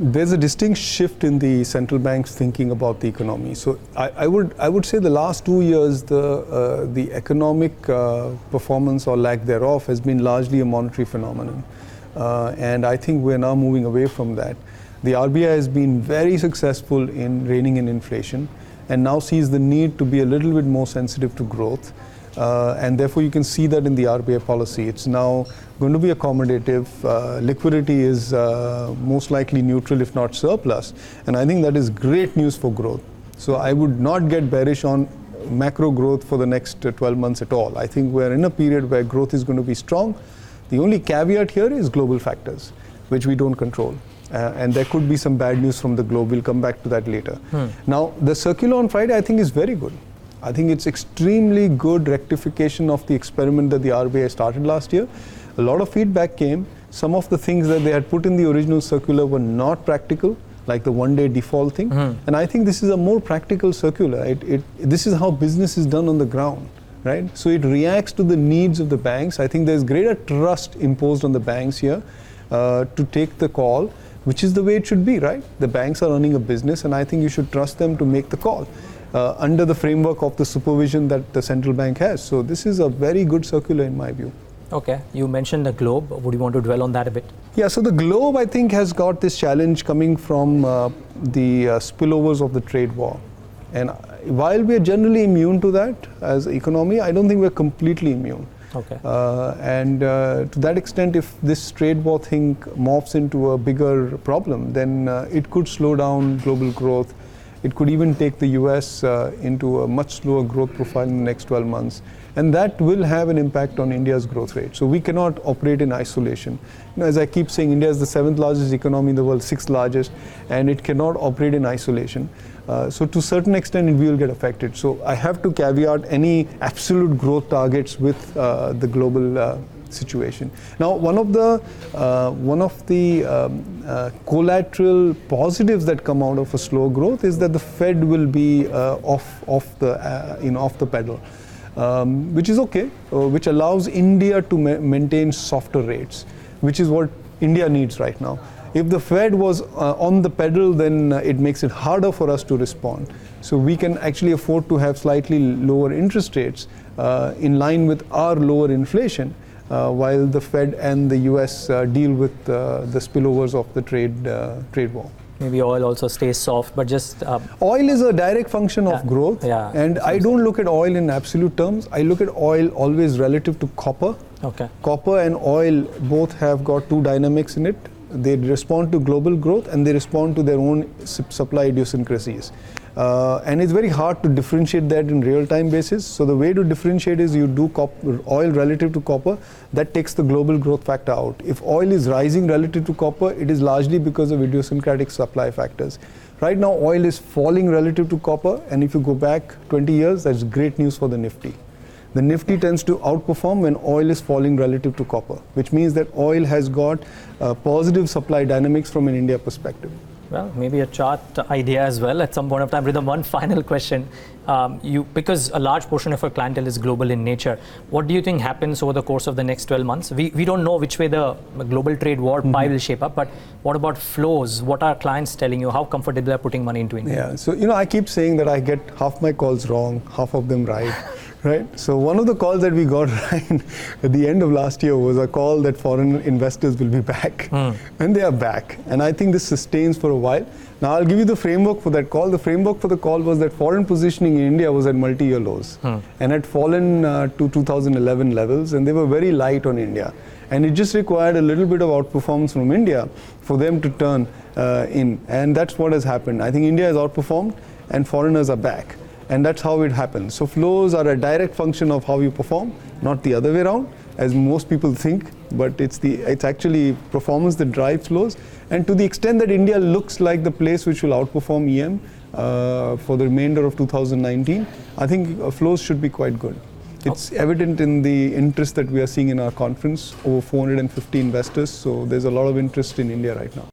There's a distinct shift in the central bank's thinking about the economy. So I would say the last 2 years, the economic performance or lack thereof has been largely a monetary phenomenon. And I think we're now moving away from that. The RBI has been very successful in reining in inflation and now sees the need to be a little bit more sensitive to growth. And therefore you can see that in the RBI policy. It's now going to be accommodative. Liquidity is most likely neutral, if not surplus. And I think that is great news for growth. So I would not get bearish on macro growth for the next 12 months at all. I think we're in a period where growth is going to be strong. The only caveat here is global factors, which we don't control. And there could be some bad news from the globe. We'll come back to that later. Now, the circular on Friday, I think, is very good. I think it's extremely good rectification of the experiment that the RBI started last year. A lot of feedback came. Some of the things that they had put in the original circular were not practical, like the one-day default thing. And I think this is a more practical circular. This is how business is done on the ground, right? So it reacts to the needs of the banks. I think there's greater trust imposed on the banks here to take the call, which is the way it should be, right? The banks are running a business, and I think you should trust them to make the call under the framework of the supervision that the central bank has. So this is a very good circular in my view. Okay, you mentioned the globe. Would you want to dwell on that a bit? Yeah, so the globe, I think, has got this challenge coming from the spillovers of the trade war. And while we are generally immune to that as an economy, I don't think we're completely immune. Okay. To that extent, if this trade war thing morphs into a bigger problem, then it could slow down global growth. It could even take the US into a much slower growth profile in the next 12 months. And that will have an impact on India's growth rate. So we cannot operate in isolation. As I keep saying, India is the 7th largest economy in the world, 6th largest, and it cannot operate in isolation. So to a certain extent, it will get affected. So I have to caveat any absolute growth targets with the global situation. Now, one of the collateral positives that come out of a slow growth is that the Fed will be off the pedal, which is okay, which allows India to maintain softer rates, which is what India needs right now. If the Fed was on the pedal, then it makes it harder for us to respond. So we can actually afford to have slightly lower interest rates in line with our lower inflation, while the Fed and the US deal with the spillovers of the trade war. Maybe oil also stays soft, but just... Oil is a direct function of growth. Yeah, and I don't look at oil in absolute terms. I look at oil always relative to copper. Okay. Copper and oil both have got two dynamics in it. They respond to global growth and they respond to their own supply idiosyncrasies. And it's very hard to differentiate that in real-time basis. So the way to differentiate is you do oil relative to copper. That takes the global growth factor out. If oil is rising relative to copper, it is largely because of idiosyncratic supply factors. Right now, oil is falling relative to copper. And if you go back 20 years, that's great news for the Nifty. The Nifty tends to outperform when oil is falling relative to copper, which means that oil has got positive supply dynamics from an India perspective. Well, maybe a chart idea as well at some point of time. Ridham, one final question. Because a large portion of our clientele is global in nature, what do you think happens over the course of the next 12 months? We don't know which way the global trade war pie will shape up, but what about flows? What are clients telling you? How comfortable they are putting money into India? Yeah, so I keep saying that I get half my calls wrong, half of them right. Right. So one of the calls that we got right at the end of last year was a call that foreign investors will be back. And they are back. And I think this sustains for a while. Now I'll give you the framework for that call. The framework for the call was that foreign positioning in India was at multi-year lows and had fallen to 2011 levels, and they were very light on India. And it just required a little bit of outperformance from India for them to turn in. And that's what has happened. I think India has outperformed and foreigners are back. And that's how it happens. So flows are a direct function of how you perform, not the other way around, as most people think, but it's actually performance that drives flows. And to the extent that India looks like the place which will outperform EM for the remainder of 2019, I think flows should be quite good. It's evident in the interest that we are seeing in our conference, over 450 investors, so there's a lot of interest in India right now.